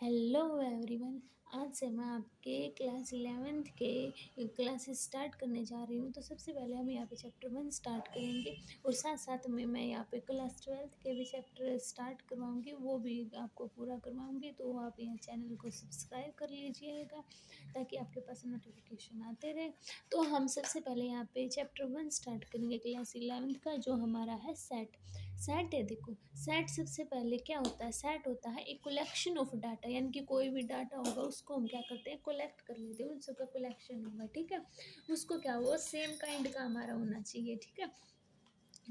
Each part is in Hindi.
Hello everyone. आज से मैं आपके क्लास 11th के क्लासेस स्टार्ट करने जा रही हूँ। तो सबसे पहले हम यहाँ पे चैप्टर 1 स्टार्ट करेंगे और साथ साथ में मैं यहाँ पे क्लास 12th के भी चैप्टर स्टार्ट करवाऊँगी, वो भी आपको पूरा करवाऊँगी। तो आप यहाँ चैनल को सब्सक्राइब कर लीजिएगा ताकि आपके पास नोटिफिकेशन आते रहे। तो हम सबसे पहले यहाँ पे चैप्टर 1 स्टार्ट करेंगे क्लास 11th का, जो हमारा है सेट। सेट है, देखो सेट सबसे पहले क्या होता है। सेट होता है एक कलेक्शन ऑफ डाटा, यानी कि कोई भी डाटा होगा उसको हम क्या करते हैं, कलेक्ट कर लेते हैं, उन सबका कलेक्शन होगा। ठीक है, उसको क्या वो सेम काइंड का हमारा होना चाहिए। ठीक है,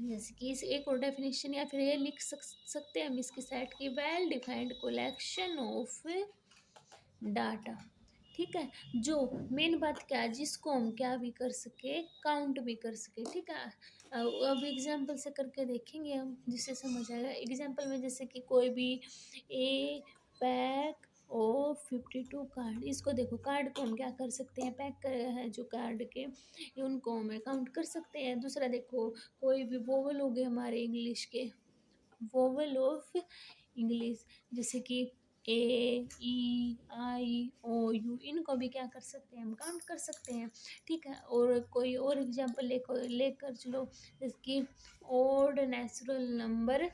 जैसे कि इस एक और डेफिनेशन या फिर ये लिख सकते हैं हम इसकी सेट की, well defined collection of data. ठीक है, जो मेन बात क्या है, जिसको हम क्या भी कर सके, काउंट भी कर सके। ठीक है, अब एग्जाम्पल से करके देखेंगे हम, जिससे समझ आएगा। एग्जाम्पल में जैसे कि कोई भी ए पैक और 52 कार्ड, इसको देखो, कार्ड को हम क्या कर सकते हैं, पैक कर है जो कार्ड के, उनको हम काउंट कर सकते हैं। दूसरा देखो, कोई भी वोवल हो गए हमारे इंग्लिश के, वोवल ऑफ इंग्लिश, जैसे कि ए ई आई ओ यू, इनको भी क्या कर सकते हैं, हम काउंट कर सकते हैं। ठीक है, और कोई और एग्जांपल लेकर चलो, जैसे कि odd natural number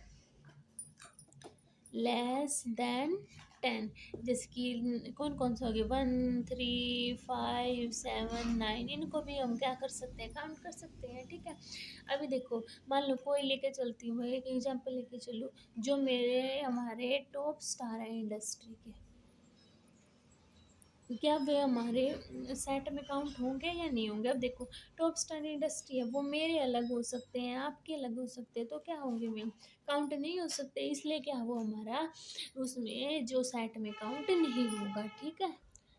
less than 10, जैसे कि कौन कौन सा हो गया, 1 3 5 7 9, इनको भी हम क्या कर सकते हैं, काउंट कर सकते हैं। ठीक है, अभी देखो, मान लो कोई लेके चलती हूँ, एक एग्जांपल लेके चलो, जो मेरे हमारे टॉप स्टार है इंडस्ट्री के, क्या वे हमारे सेट में काउंट होंगे या नहीं होंगे। अब देखो, टॉप स्टार इंडस्ट्री है, वो मेरे अलग हो सकते हैं, आपके अलग हो सकते हैं, तो क्या होंगे मैम, काउंट नहीं हो सकते, इसलिए क्या वो हमारा उसमें जो सेट में काउंट नहीं होगा। ठीक है,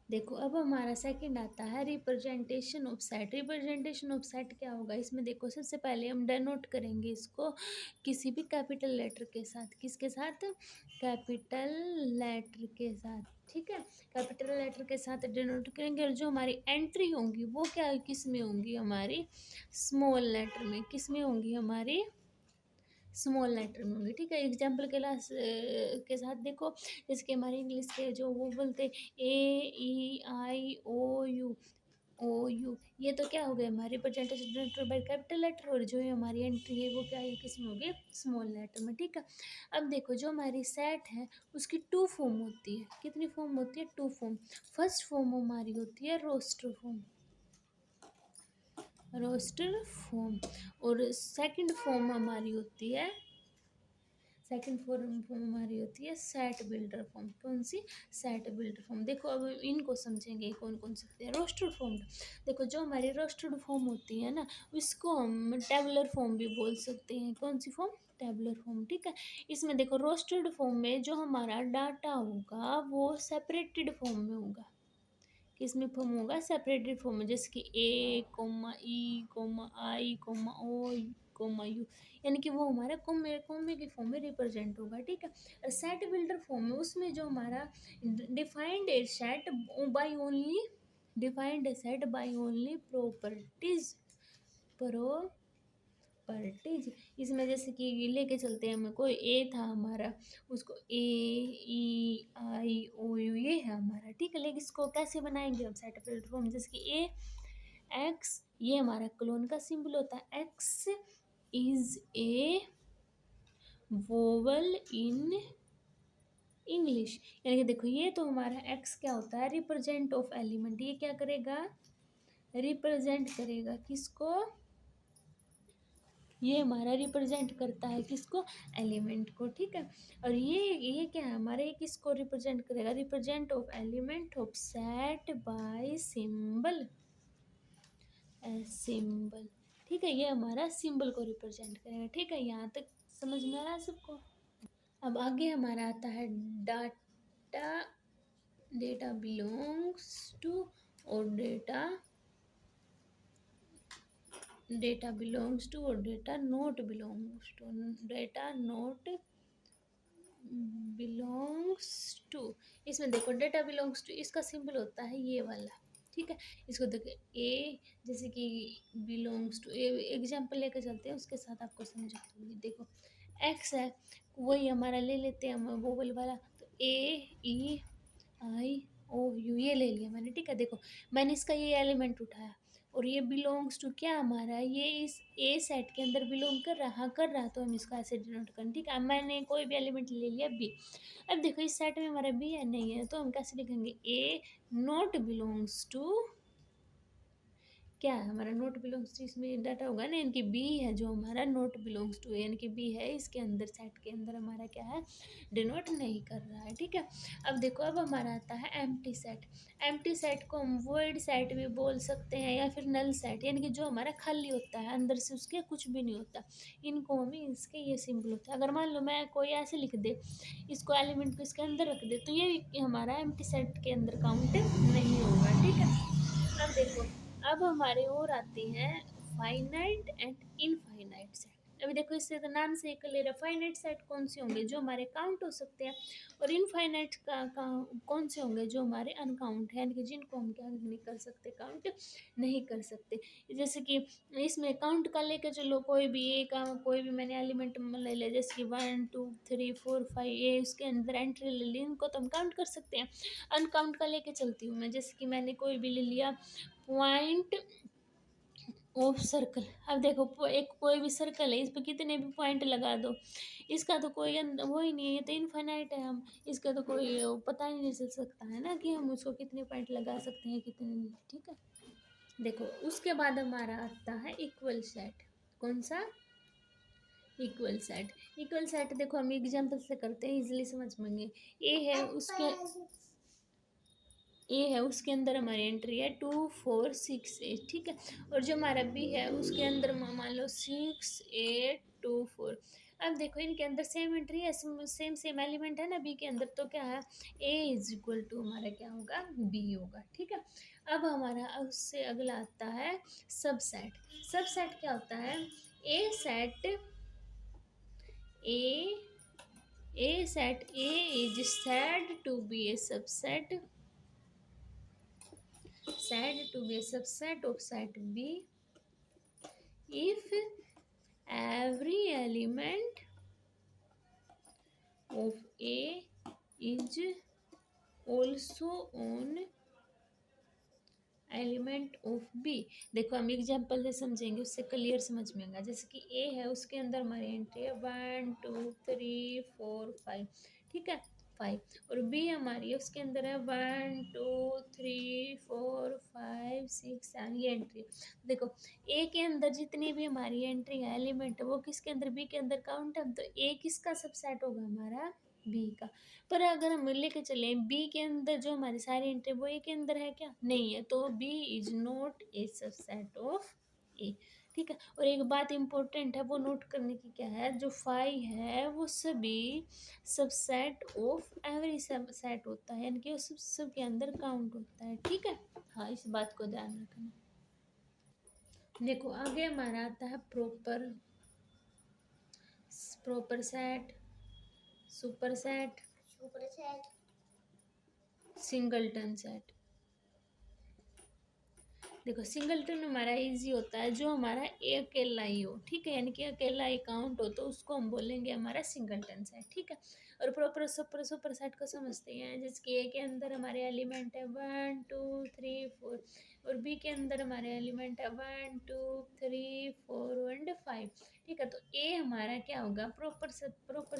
देखो अब हमारा सेकंड आता है representation of set. Representation of set क्या होगा, इसमें देखो सबसे पहले हम डेनोट करेंगे इसको किसी भी कैपिटल लेटर के साथ। किसके साथ, कैपिटल लेटर के साथ। ठीक है, कैपिटल लेटर के साथ डिनोट करेंगे, और जो हमारी एंट्री होंगी वो क्या, किस में होंगी, हमारी स्मॉल लेटर में। किस में होंगी, हमारी स्मॉल लेटर में होंगी। ठीक है, एग्जाम्पल के साथ देखो, जैसे कि हमारे इंग्लिश के जो वो बोलते ए ई आई ओ यू, ये तो क्या हो गया, हमारे रिप्रेजेंटेशन बाय कैपिटल लेटर, और जो है हमारी एंट्री है वो क्या है, किस में होगी, स्मॉल लेटर में। ठीक है, अब देखो, जो हमारी सेट है उसकी 2 फॉर्म होती है। कितनी फॉर्म होती है, 2 फॉर्म। फर्स्ट फॉर्म हमारी होती है रोस्टर फॉर्म, रोस्टर फॉर्म, और सेकंड फॉर्म हमारी होती है, सेकंड फॉर्म हमारी होती है सेट बिल्डर फॉर्म। कौन सी, सेट बिल्डर फॉर्म। देखो अब इनको समझेंगे कौन कौन सकते हैं। रोस्टेड फॉर्म, देखो जो हमारी रोस्टेड फॉर्म होती है ना, उसको हम टेबुलर फॉर्म भी बोल सकते हैं। कौन सी फॉर्म, टेबुलर फॉर्म। ठीक है, इसमें देखो रोस्टेड फॉर्म में जो हमारा डाटा होगा वो सेपरेटेड फॉर्म में होगा। किस में फॉर्म होगा, सेपरेटेड फॉर्म में, जैसे कि A comma E comma I comma O comma U, यानी कि वो हमारा कोमे कोमे की फॉर्म में रिप्रेजेंट होगा। ठीक है, सेट बिल्डर फॉर्म में, उसमें जो हमारा defined a set by only, defined a set by only properties, properties. इसमें जैसे कि लेके चलते हैं, हमें कोई ए था हमारा, उसको ए ई आई ओ यू ये है हमारा। ठीक है, लेकिन इसको कैसे बनाएंगे हम, सेट फॉर्म, जैसे कि ए एक्स, ये हमारा क्लोन का सिंबल होता है। X is a vowel in English, यानी कि देखो, ये तो हमारा एक्स क्या होता है, रिप्रेजेंट ऑफ एलिमेंट। ये क्या करेगा, रिप्रेजेंट करेगा किसको, ये हमारा रिप्रेजेंट करता है किसको, एलिमेंट को। ठीक है, और ये क्या है हमारे, ये किसको रिप्रेजेंट करेगा, represent of element of set bye symbol, symbol. ठीक है, ये हमारा सिंबल को रिप्रेजेंट करेगा। ठीक है, यहाँ तक समझ में आ रहा है सबको। अब आगे हमारा आता है डाटा, डेटा बिलोंग्स टू, और डेटा बिलोंग्स टू, और data not belongs to, data not belongs to. इसमें देखो डेटा बिलोंग्स टू, इसका सिंबल होता है ये वाला। ठीक है, इसको देखो ए, जैसे कि बिलोंग्स टू, एग्जाम्पल लेकर चलते हैं, उसके साथ आपको समझाती हूँ। देखो एक्स है, वही हमारा ले लेते हैं हम वोवल वाला, तो ए ई IOU ये ले लिया मैंने, ठीक है। देखो मैंने इसका ये एलिमेंट उठाया और ये बिलोंग्स टू क्या हमारा, ये इस ए सेट के अंदर बिलोंग कर रहा, हाँ कर रहा, तो हम इसको ऐसे डिनोट करें, ठीक है। अब मैंने कोई भी एलिमेंट ले लिया बी। अब देखो इस सेट में हमारा बी है नहीं है, तो हम कैसे लिखेंगे, ए नॉट बिलोंग्स टू क्या है हमारा, नोट बिलोंग्स टू, इसमें डाटा होगा ना, यानी कि बी है जो हमारा नोट बिलोंग्स टू, यानी कि बी है इसके अंदर, सेट के अंदर हमारा क्या है, डिनोट नहीं कर रहा है, ठीक है। अब देखो अब हमारा आता है एम्प्टी सेट। एम्प्टी सेट को हम वॉइड सेट भी बोल सकते हैं या फिर नल सेट, यानी कि जो हमारा खाली होता है, अंदर से उसके कुछ भी नहीं होता, इनको हमें इसके ये सिंबल होता है। अगर मान लो मैं कोई ऐसे लिख दे, इसको एलिमेंट को इसके अंदर रख दे, तो ये हमारा एम्प्टी सेट के अंदर काउंट नहीं होगा, ठीक है। अब देखो अब हमारे और आते हैं फाइनाइट एंड इनफाइनाइट सेट। अभी देखो इससे तो नाम से क्लियर है, फाइनाइट सेट कौन से होंगे जो हमारे काउंट हो सकते हैं, और इनफाइनाइट का कौन से होंगे जो हमारे अनकाउंट है, यानी कि जिनको हम क्या नहीं कर सकते, काउंट नहीं कर सकते। जैसे कि इसमें काउंट का लेके चलो, कोई भी ए का कोई भी मैंने एलिमेंट ले लिया, जैसे कि 1 2 3 4 5 ए उसके अंदर एंट्री ले ली, इनको तो हम काउंट कर सकते हैं। अनकाउंट का लेके चलती हूँ मैं, जैसे कि मैंने कोई भी ले लिया पॉइंट ऑफ सर्कल। अब देखो एक कोई भी सर्कल है, इस पर कितने भी पॉइंट लगा दो, इसका तो कोई वो ही नहीं है, ये तो इनफाइनाइट है, हम इसका तो कोई पता ही नहीं चल सकता है ना कि हम उसको कितने पॉइंट लगा सकते हैं कितने नहीं, ठीक है। देखो उसके बाद हमारा आता है इक्वल सेट। कौन सा, इक्वल सेट। इक्वल सेट देखो हम एग्जाम्पल से करते हैं, इजीली समझ पाएंगे। ए है उसके अंदर हमारी एंट्री है 2 4 6 8, ठीक है। और जो हमारा बी है उसके अंदर मान लो 6 8 2 4। अब देखो इनके अंदर सेम एंट्री है, सेम सेम एलिमेंट है ना बी के अंदर, तो क्या है ए इज इक्वल टू हमारा क्या होगा, बी होगा, ठीक है। अब हमारा उससे अगला आता है सबसेट। सबसेट क्या होता है, a set A A set A is said to be a subset, said to be a subset of set B if every element of A is also on element of B. देखो हम एग्जाम्पल से समझेंगे, उससे क्लियर समझ में आएगा। जैसे कि ए है उसके अंदर हमारी एंट्री है 1 2 3 4 5, ठीक है 5। और बी हमारी है उसके अंदर है 1 2 3 4 5 6 7, ये एंट्री। देखो ए के अंदर जितनी भी हमारी एंट्री है एलिमेंट, वो किसके अंदर, बी के अंदर काउंट है, तो ए किसका सबसेट होगा, हमारा बी का। पर अगर हम लेके चले बी के अंदर जो हमारी सारी एंट्री वो ए के अंदर है क्या, नहीं है, तो B is not a subset of A, ठीक है। और एक बात इंपॉर्टेंट है वो नोट करने की, क्या है, जो फाइव है वो सभी सबसेट ऑफ एवरी सबसेट होता है, यानी कि वो सब के अंदर काउंट होता है, ठीक है। हाँ इस बात को ध्यान रखना। देखो आगे हमारा आता है proper proper set, super set, singleton set. देखो सिंगलटन हमारा इजी होता है जो हमारा ए अकेला ही हो, ठीक है, यानी कि अकेला ही काउंट हो, तो उसको हम बोलेंगे हमारा सिंगलटन सेट, ठीक है। और प्रॉपर सुपर सुपर सेट को समझते हैं, जिसके ए के अंदर हमारे एलिमेंट है 1 2 3 4, और बी के अंदर हमारे एलिमेंट है 1 2 3 4 एंड 5, ठीक है। तो ए हमारा क्या होगा, प्रॉपर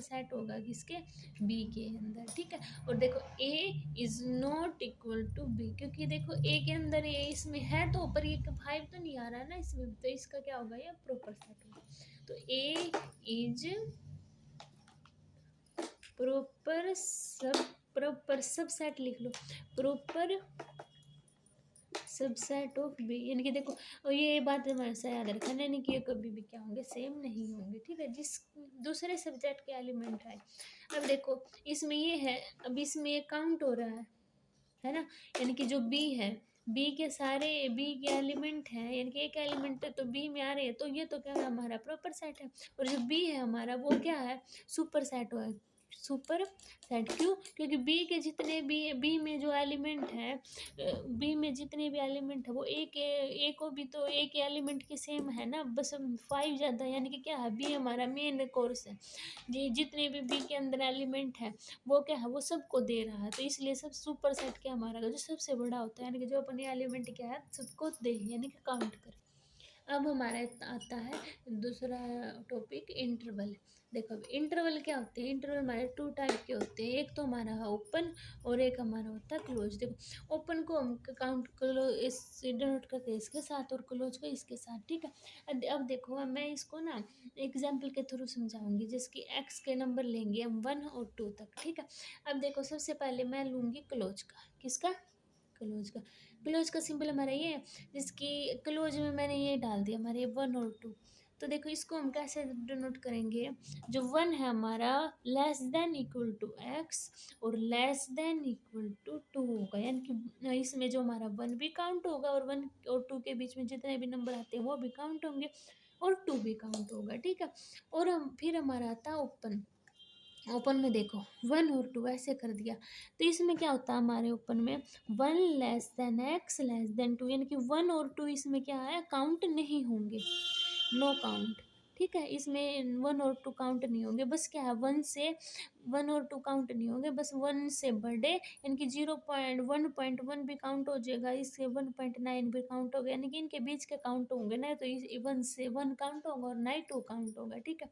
सेट होगा किसके, बी के अंदर, ठीक है। और देखो A is not equal to B, क्योंकि देखो ए के अंदर ए इसमें है तो, पर ये 5 तो नहीं आ रहा ना इसमें, तो इसका क्या होगा, ये प्रॉपर सेट होगा। तो ए इज प्रॉपर सब सेट लिख लो, प्रॉपर सबसेट ऑफ बी, यानी कि देखो और ये बात हमेशा याद रखना, यानी कि ये कभी भी क्या होंगे, सेम नहीं होंगे, ठीक है, जिस दूसरे सब्जेक्ट के एलिमेंट है। अब देखो इसमें ये है, अब इसमें ये काउंट हो रहा है ना, यानी कि जो बी है, बी के सारे बी के एलिमेंट हैं, यानी कि एक एलिमेंट है तो बी में आ रहे हैं, तो ये तो क्या है, हमारा प्रॉपर सेट है। और जो बी है हमारा वो क्या है, सुपर सेट है, सुपर सेट। क्यों? क्योंकि बी के जितने भी बी में जो एलिमेंट है, बी में जितने भी एलिमेंट है वो ए को भी तो ए के एलिमेंट के सेम है ना, बस 5 ज़्यादा, यानी कि क्या है, बी हमारा मेन कोर्स है। जी, जितने भी बी के अंदर एलिमेंट है वो क्या है, वो सबको दे रहा है, तो इसलिए सब सुपर सेट क्या हमारा जो सबसे बड़ा होता है, यानी कि जो अपने एलिमेंट क्या है सबको दे, यानी कि काउंट करे। अब हमारा आता है दूसरा टॉपिक, इंटरवल। देखो अब इंटरवल क्या होते हैं, इंटरवल हमारे 2 टाइप के होते हैं, एक तो हमारा ओपन और एक हमारा होता है क्लोज। देखो ओपन को हम काउंट करो इस डिनोट करते हैं इसके साथ और क्लोज को इसके साथ, ठीक है। अब देखो अब मैं इसको ना एग्जाम्पल के थ्रू समझाऊंगी, जिसकी एक्स के नंबर लेंगे हम 1 और 2 तक, ठीक है। अब देखो सबसे पहले मैं लूँगी क्लोज का, किसका, क्लोज का। क्लोज का सिंबल हमारा ये है, जिसकी क्लोज में मैंने ये डाल दिया हमारे 1 और 2। तो देखो इसको हम कैसे डिनोट करेंगे, जो 1 है हमारा less than equal to x और लेस देन इक्वल टू 2 होगा, यानी कि इसमें जो हमारा 1 भी काउंट होगा और 1 और 2 के बीच में जितने भी नंबर आते हैं वो भी काउंट होंगे और 2 भी काउंट होगा, ठीक है। और हम फिर हमारा आता है ओपन। ओपन में देखो 1 और 2 ऐसे कर दिया, तो इसमें क्या होता है हमारे ओपन में 1 less than x less than 2, यानी कि 1 और 2 इसमें क्या है काउंट नहीं होंगे, नो काउंट, ठीक है। इसमें 1 और 2 काउंट नहीं होंगे, बस क्या है 1 और 2 काउंट नहीं होंगे, बस 1 से बड़े, यानी कि 0.1 भी काउंट हो जाएगा, इससे 1.9 भी काउंट होगा, यानी कि इनके बीच के काउंट होंगे ना, तो इस 1 से 1 काउंट होगा और ना ही 2 काउंट होगा, ठीक है।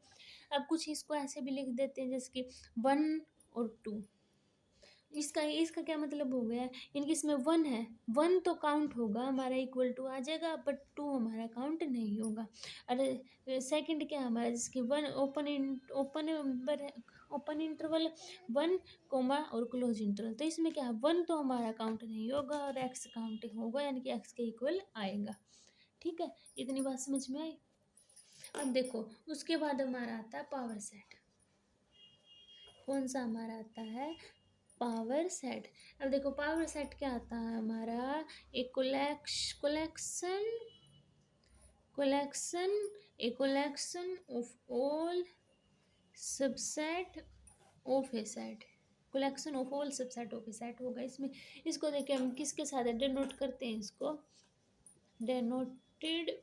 अब कुछ इसको ऐसे भी लिख देते हैं जैसे कि 1 और 2, इसका इसका क्या मतलब हो गया, यानी इसमें 1 है, 1 तो काउंट होगा हमारा इक्वल टू आ जाएगा, बट 2 हमारा काउंट नहीं होगा। अरे सेकंड क्या है हमारा, जिसकी 1 ओपन इंटरवल 1 कोमा और क्लोज इंटरवल, तो इसमें क्या है 1 तो हमारा काउंट नहीं होगा और एक्स काउंट होगा, यानी कि एक्स के इक्वल आएगा, ठीक है। इतनी बात समझ में आई। अब देखो उसके बाद हमारा आता है पावर सेट। कौन सा हमारा आता है, पावर सेट। अब देखो पावर सेट क्या आता है हमारा, एक collection collection A collection of all subset of A set, collection of all subset of A set होगा इसमें। इसको देखिए हम किसके साथ डिनोट करते हैं, इसको डेनोटेड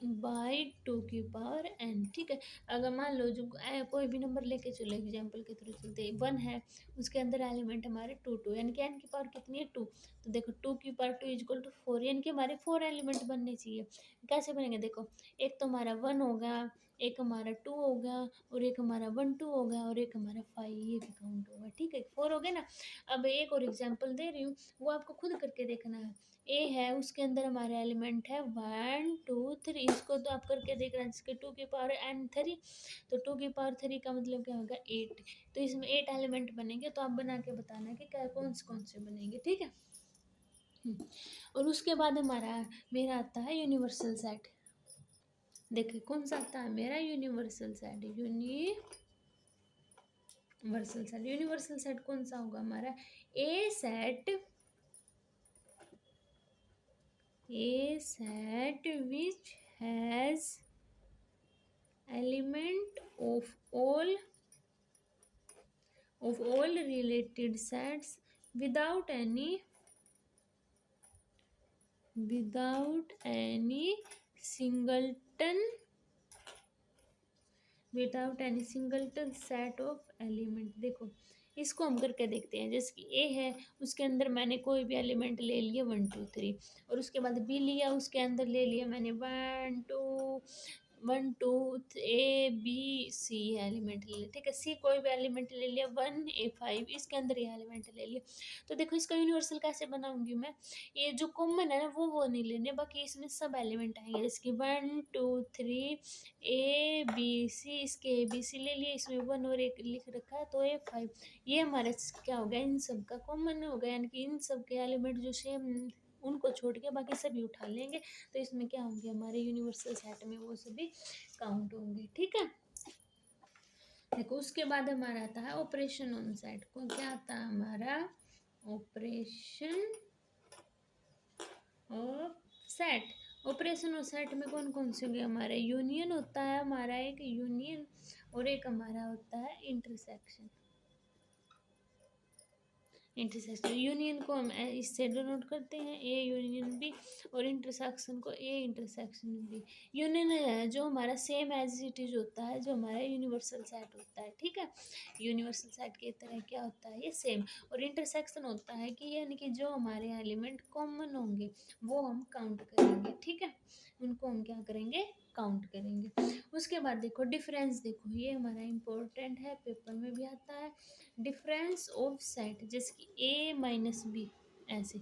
बाय 2 की पावर n, ठीक है। अगर मान लो जो कोई भी नंबर लेके चलो, एग्जाम्पल के थ्रू चलते हैं, 1 है उसके अंदर एलिमेंट हमारे 2 यानी कि n की पावर कितनी है 2, तो देखो 2 की पावर 2 इक्वल टू 4, यानी कि हमारे 4 एलिमेंट बनने चाहिए। कैसे बनेंगे देखो, एक तो हमारा 1 होगा, एक हमारा 2 होगा और एक हमारा 1 2 होगा और एक हमारा 5, ये भी काउंट होगा, ठीक है। 4 हो गए ना। अब एक और एग्जाम्पल दे रही हूँ, वो आपको खुद करके देखना है। ए है उसके अंदर हमारे एलिमेंट है 1 2 3, इसको तो आप करके देख रहे हैं, जिसके 2 की पावर n 3, तो 2 की पावर 3 का मतलब क्या होगा 8, तो इसमें 8 एलिमेंट बनेंगे, तो आप बना के बताना कि क्या कौन से बनेंगे, ठीक है। और उसके बाद हमारा मेरा आता है यूनिवर्सल सेट। देखिए कौन सा आता है मेरा, यूनिवर्सल सेट। यूनिवर्सल सेट कौन सा होगा हमारा, ए set which has element of all related sets without any singleton set of element. देखो इसको हम करके देखते हैं, जैसे कि ए है उसके अंदर मैंने कोई भी एलिमेंट ले लिया 1 2 3, और उसके बाद बी लिया उसके अंदर ले लिया मैंने 1 2 ए बी सी एलिमेंट ले लिया, ठीक है। सी कोई भी एलिमेंट ले लिया 1 ए 5, इसके अंदर ये एलिमेंट ले लिया। तो देखो इसका यूनिवर्सल कैसे बनाऊंगी मैं, ये जो कॉमन है ना वो नहीं लेने, बाकी इसमें सब एलिमेंट आएंगे, जैसे कि 1 2 3 ए बी सी, इसके ए बी सी ले लिए, इसमें 1 और एक लिख रखा है, तो ए 5, ये हमारे क्या हो गया, इन सब का कॉमन हो गया, यानी कि इन सब के एलिमेंट जो सेम उनको छोड़ के बाकी सभी उठा लेंगे, तो इसमें क्या होंगे हमारे यूनिवर्सल सेट में वो सभी काउंट होंगे, ठीक है। देखो उसके बाद हमारा आता है ऑपरेशन ऑन सेट। को क्या आता है हमारा, ऑपरेशन ऑफ सेट। ऑपरेशन और सेट में कौन कौन से होंगे हमारे, यूनियन होता है हमारा, एक यूनियन और एक हमारा होता है इंटरसेक्शन, इंटरसेक्शन यूनियन को हम इससे डिनोट करते हैं ए यूनियन बी, और इंटरसेक्शन को ए इंटरसेक्शन बी। यूनियन है जो हमारा सेम एज इट इज होता है, जो हमारा यूनिवर्सल सेट होता है, ठीक है। यूनिवर्सल सेट की तरह क्या होता है ये सेम। और इंटरसेक्शन होता है कि यानी कि जो हमारे एलिमेंट कॉमन होंगे वो हम काउंट करेंगे, ठीक है, उनको हम क्या करेंगे, काउंट करेंगे। उसके बाद देखो डिफरेंस, देखो ये हमारा इम्पोर्टेंट है, पेपर में भी आता है। डिफरेंस ऑफ सेट जैसे कि ए माइनस बी, ऐसे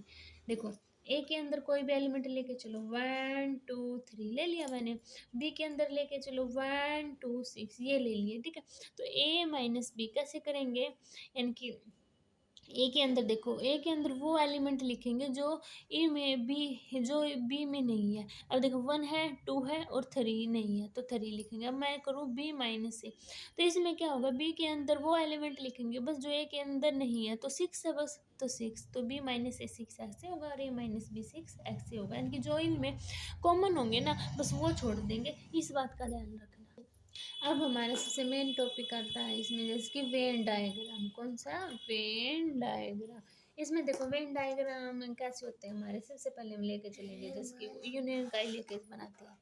देखो ए के अंदर कोई भी एलिमेंट लेके चलो 1 2 3 ले लिया मैंने, बी के अंदर लेके चलो 1 2 6 ये ले लिए, ठीक है। तो ए माइनस बी कैसे करेंगे, यानी कि ए के अंदर देखो, ए के अंदर वो एलिमेंट लिखेंगे जो ए में बी, जो बी में नहीं है। अब देखो 1 है 2 है और 3 नहीं है, तो 3 लिखेंगे। अब मैं करूँ बी माइनस ए, तो इसमें क्या होगा, बी के अंदर वो एलिमेंट लिखेंगे बस जो ए के अंदर नहीं है, तो 6 है बस, तो 6, तो बी माइनस ए 6 ऐसे होगा, और ए माइनस बी 6 ऐसे होगा, यानी कि जो इनमें कॉमन होंगे ना बस वो छोड़ देंगे, इस बात का ध्यान रखना। अब हमारा सबसे मेन टॉपिक आता है इसमें, जैसे कि वेन डायग्राम। कौन सा, वेन डायग्राम। इसमें देखो वेन डायग्राम कैसे होते हैं हमारे, सबसे पहले हम लेके चलेंगे जैसे कि यूनियन का ही लेके बनाते हैं।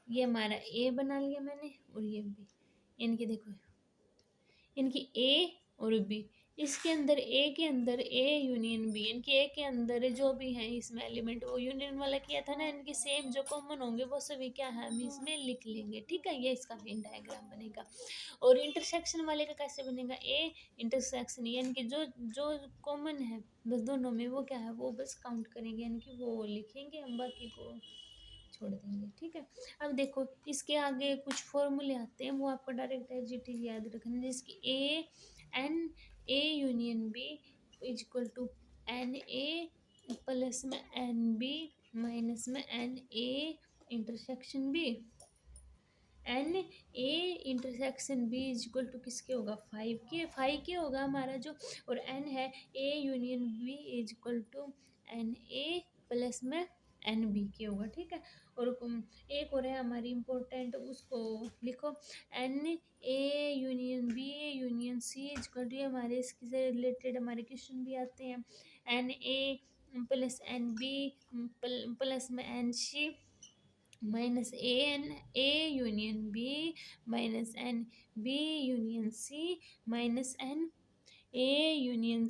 ये हमारा ए बना लिया मैंने, और ये बी, इनकी देखो इनकी ए और बी, इसके अंदर ए के अंदर ए यूनियन बी, इनके ए के अंदर जो भी है इसमें एलिमेंट, वो यूनियन वाला किया था ना, इनके सेम जो कॉमन होंगे वो सभी क्या है हम इसमें लिख लेंगे, ठीक है। ये इसका वेन डायग्राम बनेगा। और इंटरसेक्शन वाले का कैसे बनेगा, ए इंटरसेक्शन, यानी कि जो जो कॉमन है बस दोनों में वो क्या है वो बस काउंट करेंगे, यानी कि वो लिखेंगे, हम बाकी को छोड़ देंगे, ठीक है। अब देखो इसके आगे कुछ फॉर्मूले आते हैं, वो आपको डायरेक्ट एज याद रखना, जिसकी A union B is equal to n A plus में एन बी माइनस में n A intersection B. N A intersection B is equal to किसके होगा, 5 के होगा हमारा जो, और एन है A union B is equal to n A plus में एन बी के होगा, ठीक है। और एक और है हमारी इम्पोर्टेंट, उसको लिखो, n A union B union C is equal to, हमारे इसके से रिलेटेड हमारे क्वेश्चन भी आते हैं, n A plus n B plus में n C minus A union B minus n B union C minus n A union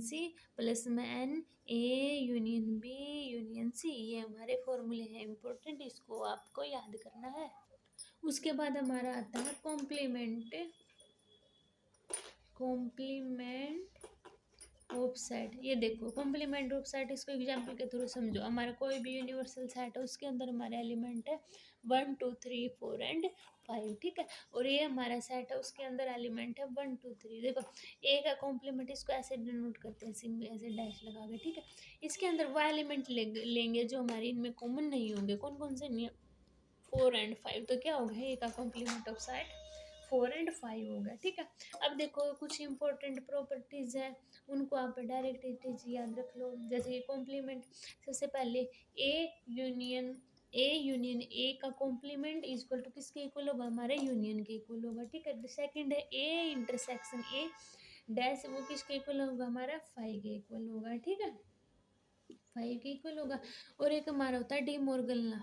C plus में n A union B union C. ये हमारे फॉर्मूले हैं इम्पोर्टेंट, इसको आपको याद करना है। उसके बाद हमारा आता है कॉम्प्लीमेंट ऑफ सेट। ये देखो कॉम्प्लीमेंट ऑफ सेट, इसको एग्जांपल के थ्रू समझो। हमारा कोई भी यूनिवर्सल सेट है, उसके अंदर हमारे एलिमेंट है 1 2 3 4 एंड 5, ठीक है। और ये हमारा सेट है, उसके अंदर एलिमेंट है 1 2 3। देखो ए का कॉम्प्लीमेंट इसको ऐसे डिनोट करते हैं, सिंगल ऐसे डैश लगा के, ठीक है। इसके अंदर वो एलिमेंट लेंगे जो हमारे इनमें कॉमन नहीं होंगे, कौन कौन से नहीं, 4 एंड 5, तो क्या होगा ए का कॉम्प्लीमेंट ऑफ सेट 4 एंड 5 होगा, ठीक है। अब देखो कुछ इंपॉर्टेंट प्रॉपर्टीज है, उनको आप डायरेक्ट याद रख लो, जैसे कि कॉम्प्लीमेंट। सबसे पहले ए यूनियन ए का कॉम्प्लीमेंट इज इक्वल टू किसके इक्वल होगा, हमारे यूनियन के इक्वल होगा, ठीक है। सेकंड है ए इंटरसेक्शन ए डैश, वो किसके इक्वल होगा, हमारा 5 के इक्वल होगा, ठीक है, 5 के इक्वल होगा। और एक हमारा होता है डी मॉर्गन लॉ।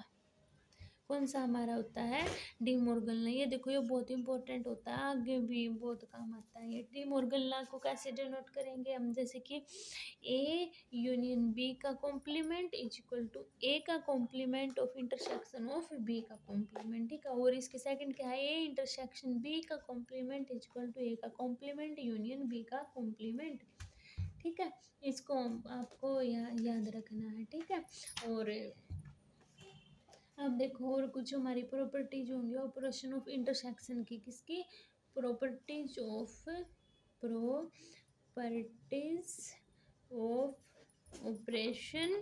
कौन सा हमारा होता है, डी मॉर्गन लॉ। ये देखो ये बहुत इंपॉर्टेंट होता है, आगे भी बहुत काम आता है। ये डी मॉर्गन लॉ को कैसे डिनोट करेंगे हम, जैसे कि ए यूनियन बी का complement is equal to A का complement of intersection of B का कॉम्प्लीमेंट, ठीक है। और इसके सेकंड क्या है, ए इंटरसेक्शन बी का complement is equal to A का कॉम्प्लीमेंट यूनियन बी का कॉम्प्लीमेंट, ठीक है। इसको आपको याद रखना है, ठीक है। और अब देखो और कुछ हमारी प्रॉपर्टीज होंगी ऑपरेशन ऑफ इंटरसेक्शन की, किसकी, properties of operation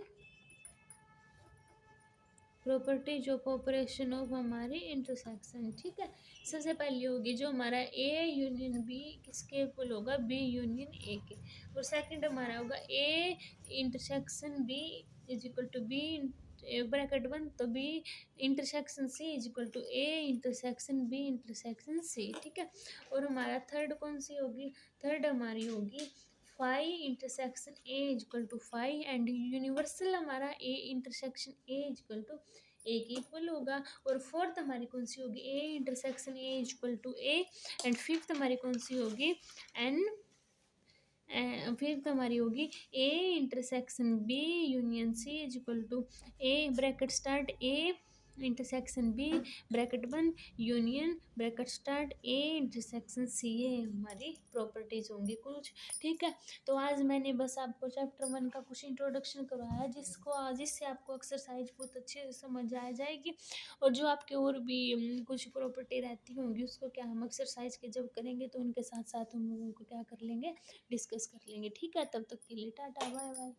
properties of operation of हमारी इंटरसेक्शन, ठीक है। सबसे पहली होगी जो हमारा ए यूनियन बी किसके इक्वल होगा, बी यूनियन ए के। और सेकंड हमारा होगा A intersection B is equal to B bracket बंद, तो B intersection C is equal to A intersection B intersection C, ठीक है। और हमारा थर्ड कौन सी होगी, थर्ड हमारी होगी phi intersection A is equal to phi, and universal हमारा A intersection A is equal to A के इक्वल होगा। और फोर्थ हमारी कौन सी होगी, A intersection A is equal to A, and fifth हमारी कौन सी होगी, एन फिफ्थ हमारी होगी A intersection B union C is equal to A bracket start A intersection B bracket बंद union bracket start A intersection C, ये हमारी प्रॉपर्टीज होंगी कुछ, ठीक है। तो आज मैंने बस आपको चैप्टर 1 का कुछ इंट्रोडक्शन करवाया, जिससे आपको एक्सरसाइज बहुत अच्छे से समझ आ जाएगी। और जो आपके और भी कुछ प्रॉपर्टी रहती होंगी उसको क्या हम एक्सरसाइज के जब करेंगे तो उनके साथ साथ हम लोगों को क्या कर लेंगे, डिस्कस कर लेंगे, ठीक है। तब तक के लिए टाटा बाय बाय।